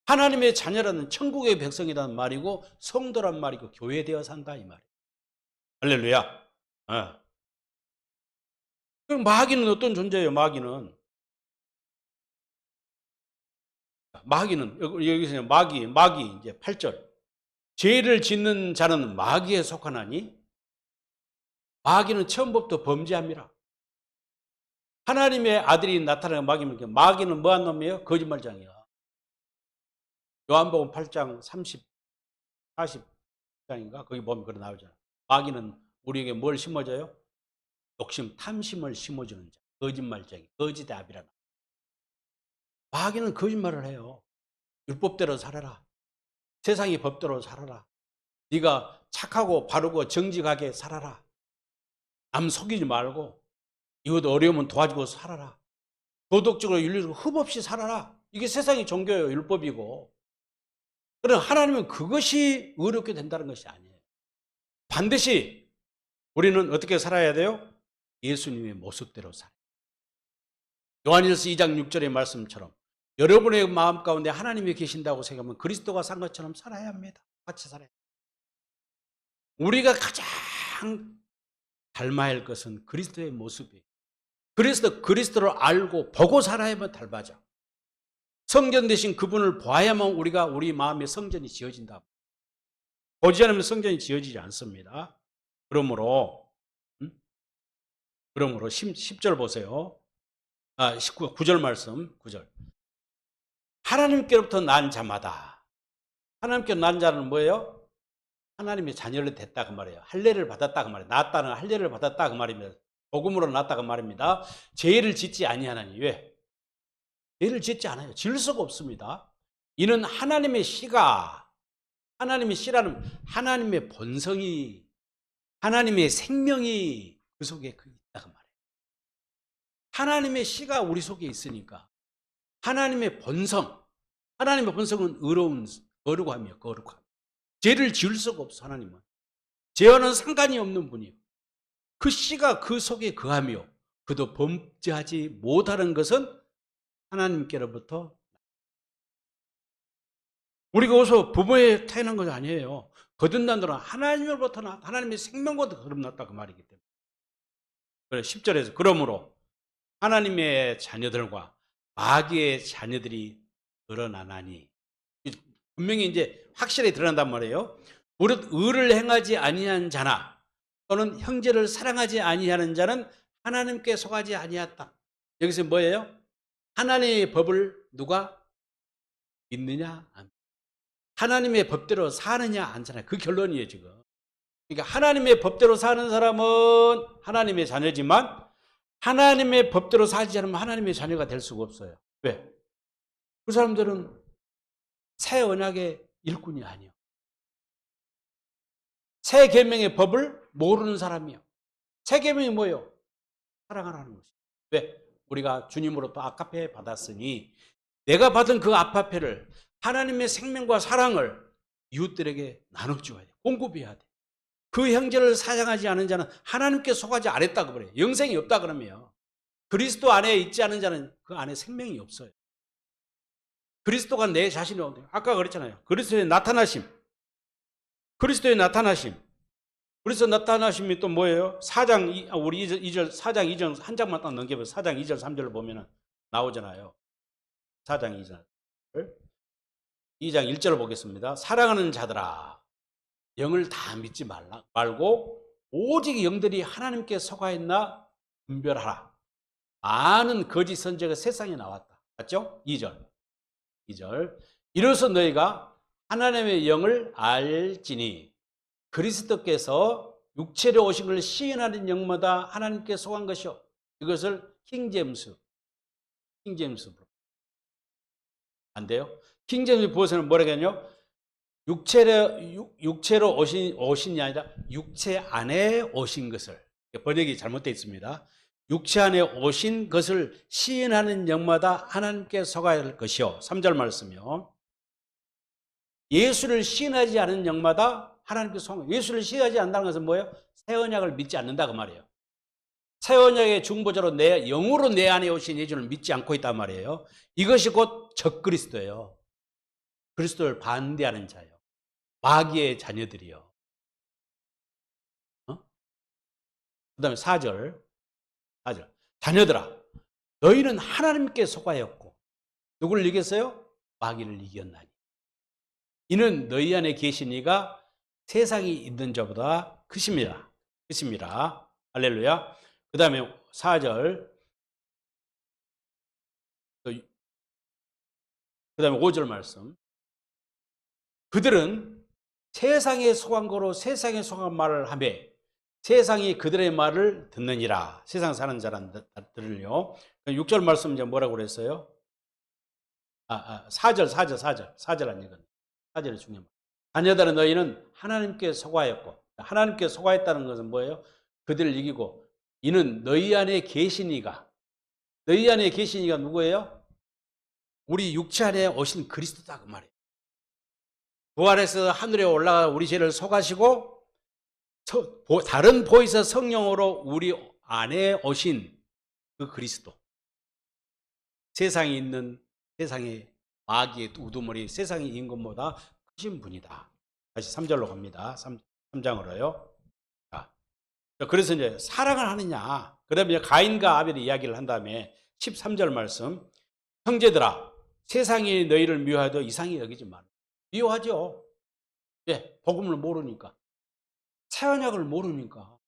하나님의 자녀라는 천국의 백성이라는 말이고 성도란 말이고 교회되어 산다 이 말이에요. 할렐루야. 그럼 마귀는 어떤 존재예요? 마귀는 여기서 마귀 이제 8절. 죄를 짓는 자는 마귀에 속하나니 마귀는 처음부터 범죄함이라. 하나님의 아들이 나타나는 마귀는 뭐한 놈이에요? 거짓말장이야. 요한복음 8장 30, 40장인가? 거기 보면 그런 나오잖아. 마귀는 우리에게 뭘 심어줘요? 욕심, 탐심을 심어주는 자. 거짓말장이, 거짓의 아비라나. 마귀는 거짓말을 해요. 율법대로 살아라. 세상의 법대로 살아라. 네가 착하고 바르고 정직하게 살아라. 남 속이지 말고 이것도 어려우면 도와주고 살아라. 도덕적으로 윤리적으로 흠없이 살아라. 이게 세상의 종교예요. 율법이고. 그러나 하나님은 그것이 어렵게 된다는 것이 아니에요. 반드시 우리는 어떻게 살아야 돼요? 예수님의 모습대로 살아요. 요한일서 2장 6절의 말씀처럼 여러분의 마음 가운데 하나님이 계신다고 생각하면 그리스도가 산 것처럼 살아야 합니다. 같이 살아야 합니다. 우리가 가장 닮아야 할 것은 그리스도의 모습이에요. 그리스도를 알고 보고 살아야만 닮아져. 성전 대신 그분을 보아야만 우리 마음에 성전이 지어진다. 보지 않으면 성전이 지어지지 않습니다. 그러므로 10절 보세요. 9절 말씀 9절. 하나님께로부터 난 자마다. 하나님께로 난 자는 뭐예요? 하나님의 자녀를 됐다 그 말이에요. 할례를 받았다 그 말이에요. 낳았다는 할례를 받았다 그 말입니다. 복음으로 낳았다 그 말입니다. 죄를 짓지 아니하나니. 왜? 죄를 짓지 않아요. 지을 수가 없습니다. 이는 하나님의 씨가, 하나님의 씨라는 하나님의 본성이, 하나님의 생명이 그 속에 있다 그 말이에요. 하나님의 씨가 우리 속에 있으니까 하나님의 본성은 거룩함이에요. 거룩함. 죄를 지을 수가 없어. 하나님은 죄와는 상관이 없는 분이에요. 그 씨가 그 속에 거하며 그도 범죄하지 못하는 것은 하나님께로부터. 우리가 어서 부모에 태어난 것이 아니에요. 거듭난 자는 하나님으로부터 하나님의 생명보다 거듭났다 그 말이기 때문에. 그래 10절에서 그러므로 하나님의 자녀들과 마귀의 자녀들이 드러나나니. 분명히 이제 확실히 드러난단 말이에요. 무릇 의를 행하지 아니한 자나 또는 형제를 사랑하지 아니하는 자는 하나님께 속하지 아니하였다. 여기서 뭐예요? 하나님의 법을 누가 믿느냐? 하나님의 법대로 사느냐 안 사느냐. 그 결론이에요 지금. 그러니까 하나님의 법대로 사는 사람은 하나님의 자녀지만 하나님의 법대로 살지 않으면 하나님의 자녀가 될 수가 없어요. 왜? 그 사람들은 새 언약의 일꾼이 아니에요. 새 계명의 법을 모르는 사람이에요. 새 계명이 뭐예요? 사랑하라는 것이에요. 왜? 우리가 주님으로부터 아카페 받았으니 내가 받은 그 아카페를 하나님의 생명과 사랑을 이웃들에게 나눠줘야 돼. 공급해야 돼. 그 형제를 사랑하지 않은 자는 하나님께 속하지 않았다고 그래요. 영생이 없다 그러면. 그리스도 안에 있지 않은 자는 그 안에 생명이 없어요. 그리스도가 내 자신이 온다. 아까 그랬잖아요. 그리스도의 나타나심. 그리스도의 나타나심. 그리스도 나타나심이 또 뭐예요? 4장, 우리 2절, 4장 2절 한 장만 딱 넘겨보세요. 4장 2절, 3절을 보면 나오잖아요. 4장 2절. 2장 1절을 보겠습니다. 사랑하는 자들아, 영을 다 믿지 말고 오직 영들이 하나님께 속하였나 분별하라. 많은 거짓 선지자가 세상에 나왔다. 맞죠? 2절. 이로써 너희가 하나님의 영을 알지니 그리스도께서 육체로 오신 걸 시인하는 영마다 하나님께 속한 것이요. 이것을 킹제임스 안 돼요? 킹제임스 부어서는 뭐라고 하냐? 육체로 오신이 아니라 육체 안에 오신 것을, 번역이 잘못되어 있습니다. 육체 안에 오신 것을 시인하는 영마다 하나님께 속아야 할 것이요. 3절 말씀이요. 예수를 시인하지 않은 영마다 하나님께 속아. 예수를 시인하지 않는다는 것은 뭐예요? 새 언약을 믿지 않는다 그 말이에요. 새 언약의 중보자로 영으로 내 안에 오신 예수를 믿지 않고 있단 말이에요. 이것이 곧 적그리스도예요. 그리스도를 반대하는 자예요. 마귀의 자녀들이요. 그 다음에 4절. 자녀들아, 너희는 하나님께 속하였고 누구를 이겼어요? 마귀를 이겼나니. 이는 너희 안에 계신 이가 세상이 있는 자보다 크십니다. 할렐루야. 그 다음에 4절. 그 다음에 5절 말씀. 그들은 세상에 속한 거로 세상에 속한 말을 하며 세상이 그들의 말을 듣느니라. 세상 사는 자들을요. 6절 말씀 이제 뭐라고 그랬어요? 4절 아니거든요. 4절이 중요한 말. 자녀들은 너희는 하나님께 속하였고, 하나님께 속하였다는 것은 뭐예요? 그들을 이기고, 이는 너희 안에 계신 이가, 너희 안에 계신 이가 누구예요? 우리 육체 안에 오신 그리스도다 그 말이에요. 부활해서 하늘에 올라가 우리 죄를 속하시고 다른 보이사 성령으로 우리 안에 오신 그 그리스도. 세상에 있는 세상의 마귀의 우두머리, 세상의 임금보다 크신 분이다. 다시 3절로 갑니다. 3장으로요. 그래서 이제 사랑을 하느냐. 그다음에 가인과 아벨의 이야기를 한 다음에 13절 말씀. 형제들아, 세상이 너희를 미워해도 이상히 여기지 마라. 미워하죠. 예, 복음을 모르니까. 새 언약을 모르니까.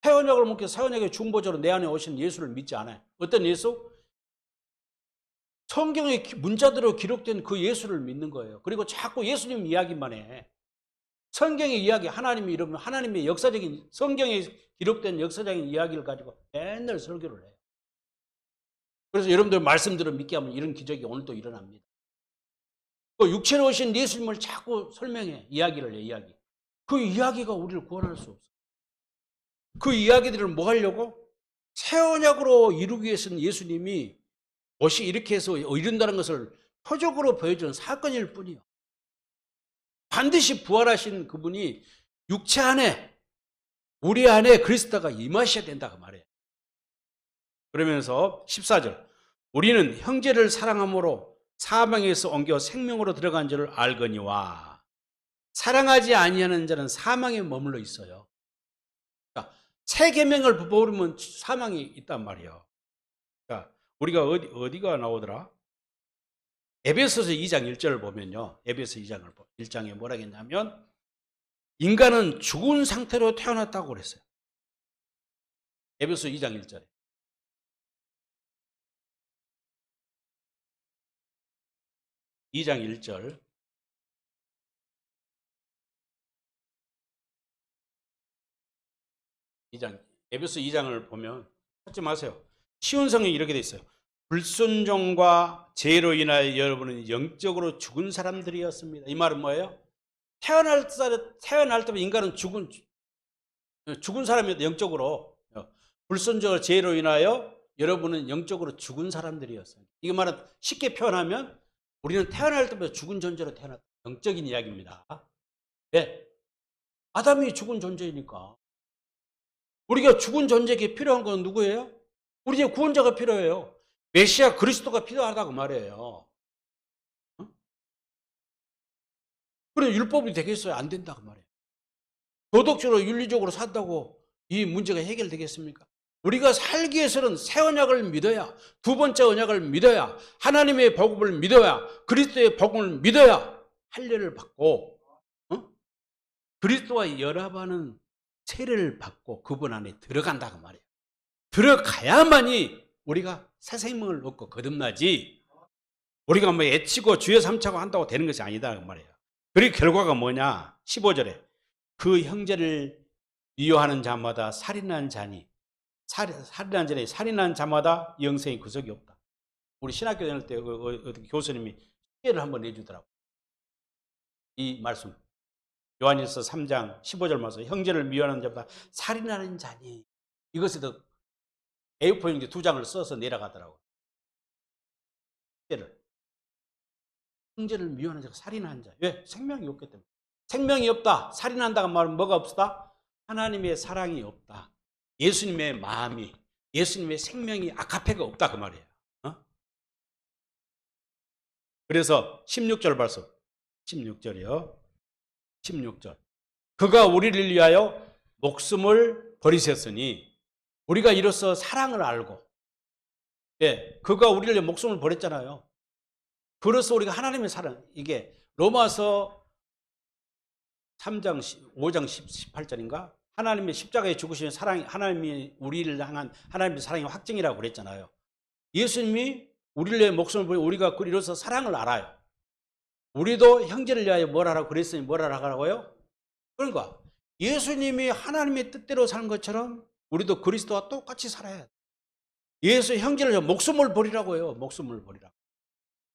새 언약을 묻게 새 언약의 중보자로 내 안에 오신 예수를 믿지 않아요. 어떤 예수? 성경의 문자대로 기록된 그 예수를 믿는 거예요. 그리고 자꾸 예수님 이야기만 해. 성경의 이야기, 하나님의 이름, 하나님의 역사적인, 성경에 기록된 역사적인 이야기를 가지고 맨날 설교를 해요. 그래서 여러분들 말씀대로 믿게 하면 이런 기적이 오늘 또 일어납니다. 그 육체로 오신 예수님을 자꾸 설명해. 이야기를 해, 이야기. 그 이야기가 우리를 구원할 수 없어. 그 이야기들을 뭐 하려고? 새 언약으로 이루기 위해서는 예수님이 옷이 이렇게 해서 이룬다는 것을 표적으로 보여주는 사건일 뿐이요. 반드시 부활하신 그분이 육체 안에, 우리 안에 그리스도가 임하셔야 된다 그 말이에요. 그러면서 14절. 우리는 형제를 사랑함으로 사망에서 옮겨 생명으로 들어간 줄을 알거니와 사랑하지 아니하는 자는 사망에 머물러 있어요. 그러니까 새 계명을 모르면 사망이 있단 말이에요. 그러니까 우리가 어디가 나오더라? 에베소서 2장 1절을 보면요. 에베소 1장에 뭐라 했냐면 인간은 죽은 상태로 태어났다고 그랬어요. 에베소 2장 1절에. 2장 1절. 에베소 2장을 보면 찾지 마세요. 쉬운 성경이 이렇게 돼 있어요. 불순종과 죄로 인하여 여러분은 영적으로 죽은 사람들이었습니다. 이 말은 뭐예요? 태어날 때부터 인간은 죽은 사람이었다. 영적으로. 불순종과 죄로 인하여 여러분은 영적으로 죽은 사람들이었어요. 이 말은 쉽게 표현하면 우리는 태어날 때부터 죽은 존재로 태어났다. 영적인 이야기입니다. 네. 아담이 죽은 존재이니까. 우리가 죽은 존재에게 필요한 건 누구예요? 우리 이제 구원자가 필요해요. 메시아 그리스도가 필요하다고 말이에요. 그래 율법이 되겠어요? 안 된다고 말이에요. 도덕적으로 윤리적으로 산다고 이 문제가 해결되겠습니까? 우리가 살기 위해서는 새 언약을 믿어야, 두 번째 언약을 믿어야, 하나님의 복음을 믿어야, 그리스도의 복음을 믿어야 할례를 받고 그리스도와 연합하는 세례를 받고 그분 안에 들어간다고 말이에요. 들어가야만이 우리가 새 생명을 얻고 거듭나지, 우리가 뭐 애치고 주여 삼차고 한다고 되는 것이 아니다 그 말이에요. 그리고 결과가 뭐냐? 15절에 그 형제를 미워하는 자마다 살인한 자니, 살인한 자마다 영생의 구속이 없다. 우리 신학교 다닐 때 교수님이 시계를 한번 내주더라고요. 이 말씀. 요한일서 3장 15절 말씀. 형제를 미워하는 자보다 살인하는 자니. 이것에도 A4 용지 2장을 써서 내려가더라고요. 형제를 미워하는 자가 살인하는 자. 왜? 생명이 없기 때문에. 생명이 없다. 살인한다가 말은 뭐가 없다? 하나님의 사랑이 없다. 예수님의 마음이, 예수님의 생명이 아카페가 없다 그 말이에요. 그래서 16절 말씀. 16절이요. 16절. 그가 우리를 위하여 목숨을 버리셨으니 우리가 이로써 사랑을 알고, 예, 그가 우리를 위해 목숨을 버렸잖아요. 그래서 우리가 하나님의 사랑, 이게 로마서 3장 5장 18절인가? 하나님의 십자가에 죽으시는 사랑이, 하나님이 우리를 향한 하나님의 사랑의 확증이라고 그랬잖아요. 예수님이 우리를 위해 목숨을 버리고 우리가 이로써 사랑을 알아요. 우리도 형제를 위하여 뭘 하라고 그랬으니 뭘 하라고요? 그러니까 예수님이 하나님의 뜻대로 사는 것처럼 우리도 그리스도와 똑같이 살아야 돼. 예수 형제를 위해 목숨을 버리라고요. 목숨을 버리라고.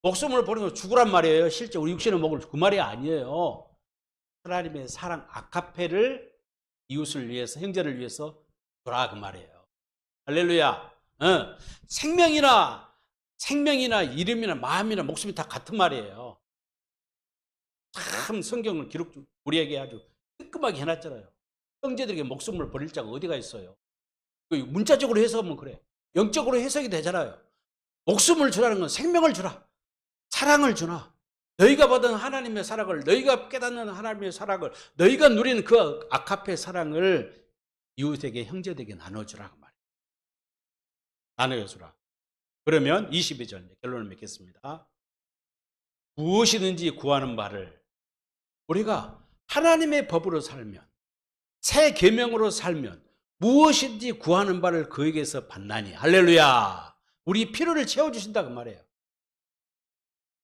목숨을 버리면 죽으란 말이에요. 실제 우리 육신의 목을, 그 말이 아니에요. 하나님의 사랑 아카페를 이웃을 위해서, 형제를 위해서 주라 그 말이에요. 할렐루야. 생명이나 이름이나 마음이나 목숨이 다 같은 말이에요. 참 성경을 기록 중 우리에게 아주 뜨끔하게 해놨잖아요. 형제들에게 목숨을 버릴 자가 어디가 있어요? 문자적으로 해석하면 그래. 영적으로 해석이 되잖아요. 목숨을 주라는 건 생명을 주라. 사랑을 주나. 너희가 받은 하나님의 사랑을, 너희가 깨닫는 하나님의 사랑을, 너희가 누리는 그 아카페 사랑을 이웃에게, 형제들에게 나눠주라 그 말이에요. 나눠주라. 그러면 22절 결론을 맺겠습니다. 무엇이든지 구하는 바를 우리가 하나님의 법으로 살면, 새 계명으로 살면 무엇인지 구하는 바를 그에게서 받나니. 할렐루야. 우리 필요를 채워주신다 그 말이에요.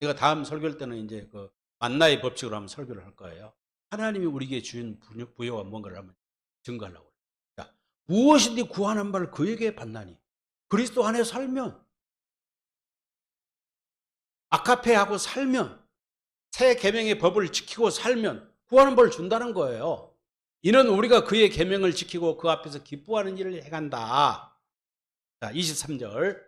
제가 다음 설교할 때는 이제 그 만나의 법칙으로 한번 설교를 할 거예요. 하나님이 우리에게 주신 부여와 뭔가를 한번 증거하려고. 자, 무엇인지 구하는 바를 그에게 받나니. 그리스도 안에 살면, 아카페하고 살면, 새 계명의 법을 지키고 살면 구하는 바를 준다는 거예요. 이는 우리가 그의 계명을 지키고 그 앞에서 기뻐하는 일을 해간다. 자, 23절.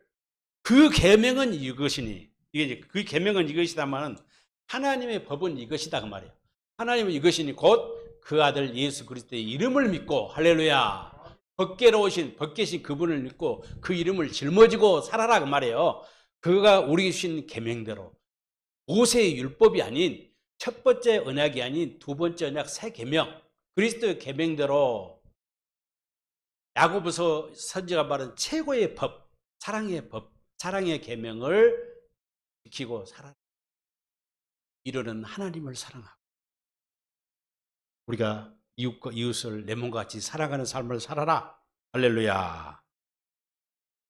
그 계명은 이것이니. 이게 이제 그 계명은 이것이다만 하나님의 법은 이것이다 그 말이에요. 하나님은 이것이니 곧 그 아들 예수 그리스도의 이름을 믿고, 할렐루야, 법계로 오신 법계신 그분을 믿고 그 이름을 짊어지고 살아라 그 말이에요. 그가 우리 주신 계명대로, 모세의 율법이 아닌, 첫 번째 언약이 아닌 두 번째 언약 새 계명, 그리스도의 계명대로, 야고보서 선지가 말한 최고의 법, 사랑의 계명을 지키고 살아. 이르는 하나님을 사랑하고 우리가 이웃과 이웃을 내 몸과 같이 사랑하는 삶을 살아라. 할렐루야.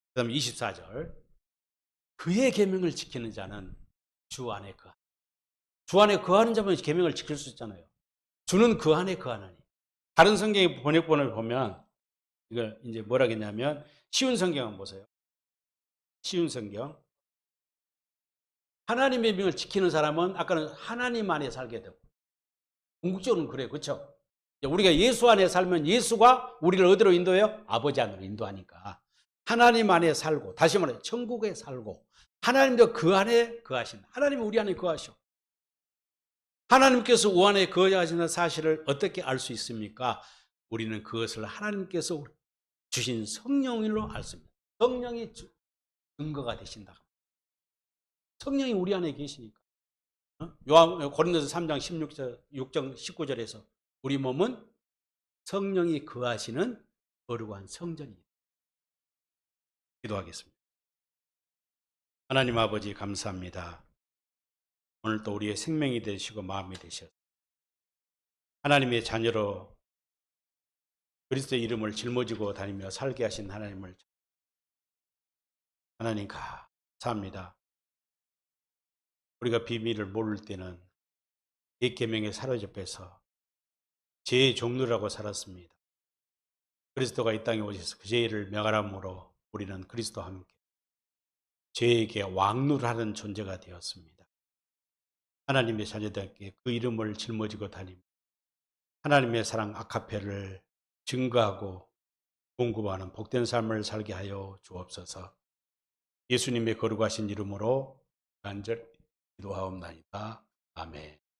그 다음에 24절. 그의 계명을 지키는 자는 주 안에 거하니. 주 안에 거하는 자면 계명을 지킬 수 있잖아요. 주는 그 안에 거하나니. 다른 성경의 번역본을 보면 이걸 이제 뭐라 했냐면, 쉬운 성경 한번 보세요. 쉬운 성경. 하나님의 명을 지키는 사람은 아까는 하나님 안에 살게 되고, 궁극적으로는 그래요. 그렇죠? 우리가 예수 안에 살면 예수가 우리를 어디로 인도해요? 아버지 안으로 인도하니까. 하나님 안에 살고, 다시 말해 천국에 살고, 하나님도 그 안에 거하신, 하나님이 우리 안에 거하셔. 하나님께서 우리 안에 거하시는 사실을 어떻게 알 수 있습니까? 우리는 그것을 하나님께서 주신 성령으로 알 수 있습니다. 성령이 증거가 되신다. 성령이 우리 안에 계시니까. 고린도서 3장 16절, 6장 19절에서 우리 몸은 성령이 거하시는 거룩한 성전입니다. 기도하겠습니다. 하나님 아버지 감사합니다. 오늘 또 우리의 생명이 되시고 마음이 되셔서 하나님의 자녀로 그리스도의 이름을 짊어지고 다니며 살게 하신 하나님을, 하나님 감사합니다. 우리가 비밀을 모를 때는 이 계명에 사로잡혀서 죄의 종류라고 살았습니다. 그리스도가 이 땅에 오셔서 그 죄를 명하람으로 우리는 그리스도와 함께 죄에게 왕노하는 존재가 되었습니다. 하나님의 자녀들에게 그 이름을 짊어지고 다니며 하나님의 사랑 아카페를 증거하고 공급하는 복된 삶을 살게 하여 주옵소서. 예수님의 거룩하신 이름으로 간절히 기도하옵나이다. 아멘.